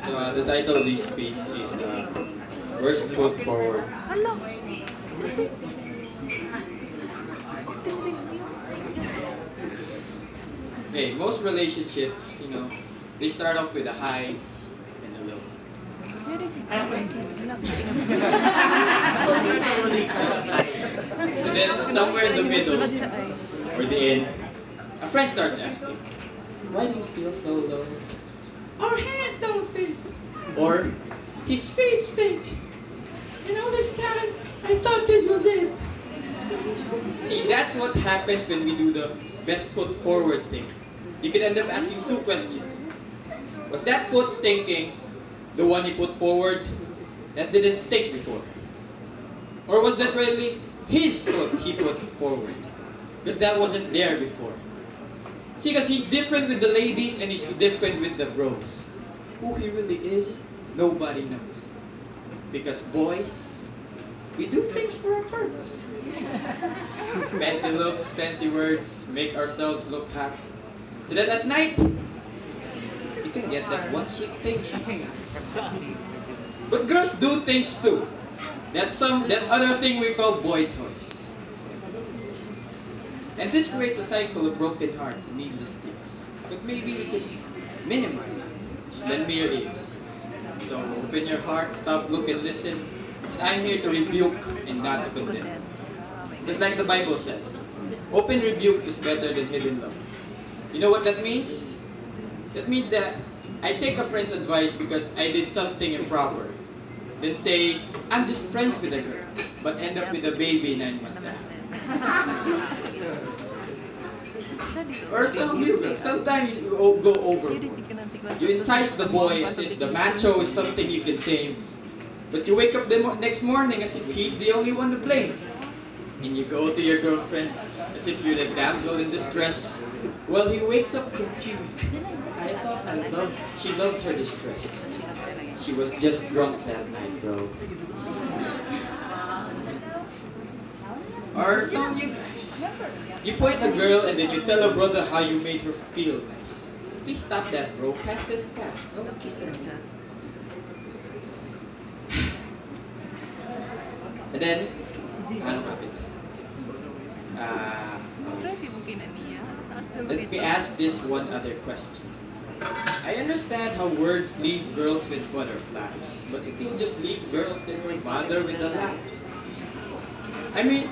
So the title of this piece is Worst Foot Forward. Okay, most relationships, they start off with a high and a low. And then somewhere in the middle, or the end, a friend starts asking, why do you feel so low? Our hands don't fit. Or, his feet stink. This time, I thought this was it. See, that's what happens when we do the best foot forward thing. You could end up asking two questions. Was that foot stinking the one he put forward that didn't stink before? Or was that really his foot he put forward? Because that wasn't there before. See, because he's different with the ladies and he's different with the bros. Who he really is, nobody knows. Because boys, we do things for a purpose. Fancy looks, fancy words, make ourselves look happy. So that at night, you can get that one chick thing. But girls do things too. That other thing we call boy toys. And this creates a cycle of broken hearts and needless tears. But maybe we can minimize it. Just lend me your ears. So open your heart, stop, look, and listen. Because I'm here to rebuke and not to condemn. Just like the Bible says, open rebuke is better than hidden love. You know what that means? That means that I take a friend's advice because I did something improper. Then say, I'm just friends with a girl, but end up with a baby 9 months after. Or sometimes you go overboard. You entice the boy as if the macho is something you can tame. But you wake up the next morning as if he's the only one to blame. And you go to your girlfriend as if you're the damsel in distress. Well, he wakes up confused. I thought she loved her distress. She was just drunk that night, bro. Or some of you guys. You point a girl and then you tell a brother how you made her feel nice. Please stop that, bro. Pass this pass. Don't kiss her. And then, let me ask this one other question. I understand how words leave girls with butterflies, but if you just leave girls, they will bother with the lies. I mean,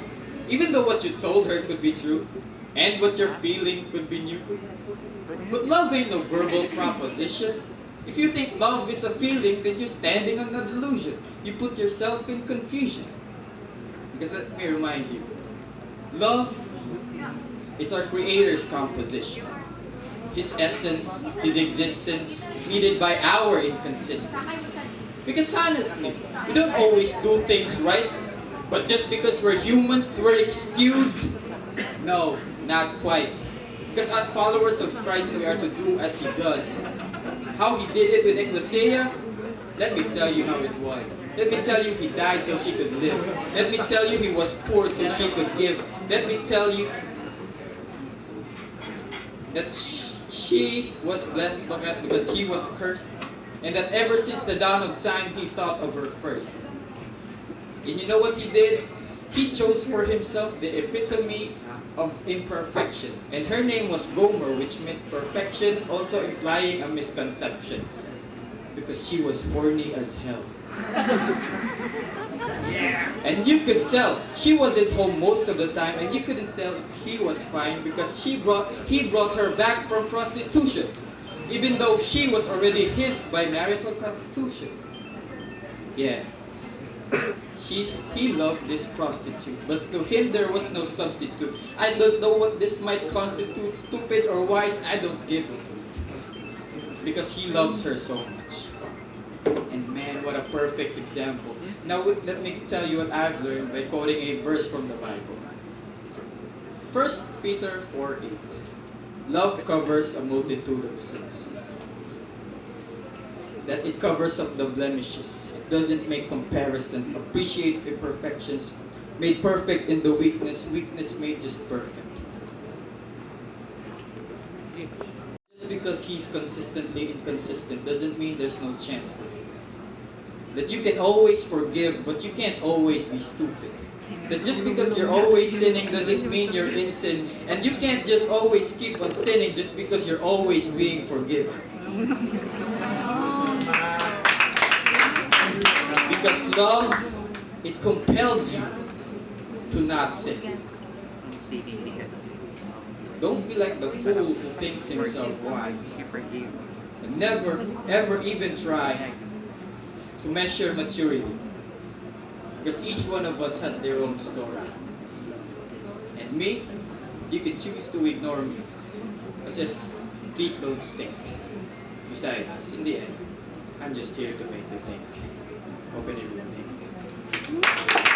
even though what you told her could be true, and what you're feeling could be new, but love ain't no verbal proposition. If you think love is a feeling, then you're standing on a delusion. You put yourself in confusion. Because let me remind you, love is our Creator's composition. His essence, His existence, needed by our inconsistency. Because honestly, we don't always do things right, but just because we're humans, we're excused? No, not quite. Because as followers of Christ, we are to do as He does. How He did it with Ecclesia? Let me tell you how it was. Let me tell you He died so she could live. Let me tell you He was poor so she could give. Let me tell you that she was blessed because He was cursed. And that ever since the dawn of time, He thought of her first. And you know what He did? He chose for Himself the epitome of imperfection. And her name was Gomer, which meant perfection, also implying a misconception. Because she was horny as hell. And you could tell she was at home most of the time, and you couldn't tell if he was fine because he brought her back from prostitution, even though she was already his by marital constitution. Yeah, he loved this prostitute, but to him there was no substitute. I don't know what this might constitute, stupid or wise. I don't give a hoot, because he loves her so much. And man, what a perfect example. Now let me tell you what I've learned by quoting a verse from the Bible. 1 Peter 4:8. Love covers a multitude of sins. That it covers up the blemishes. It doesn't make comparisons. Appreciates imperfections. Made perfect in the weakness. Weakness made just perfect. Just because he's consistently inconsistent doesn't mean there's no chance for him. That you can always forgive, but you can't always be stupid. That just because you're always sinning doesn't mean you're in sin. And you can't just always keep on sinning just because you're always being forgiven. Because love, it compels you to not sin. Don't be like the fool who thinks himself wise and never, ever even try to measure maturity. Because each one of us has their own story. And me, you can choose to ignore me as if feet don't stink. Besides, in the end, I'm just here to make you think. Open it with me.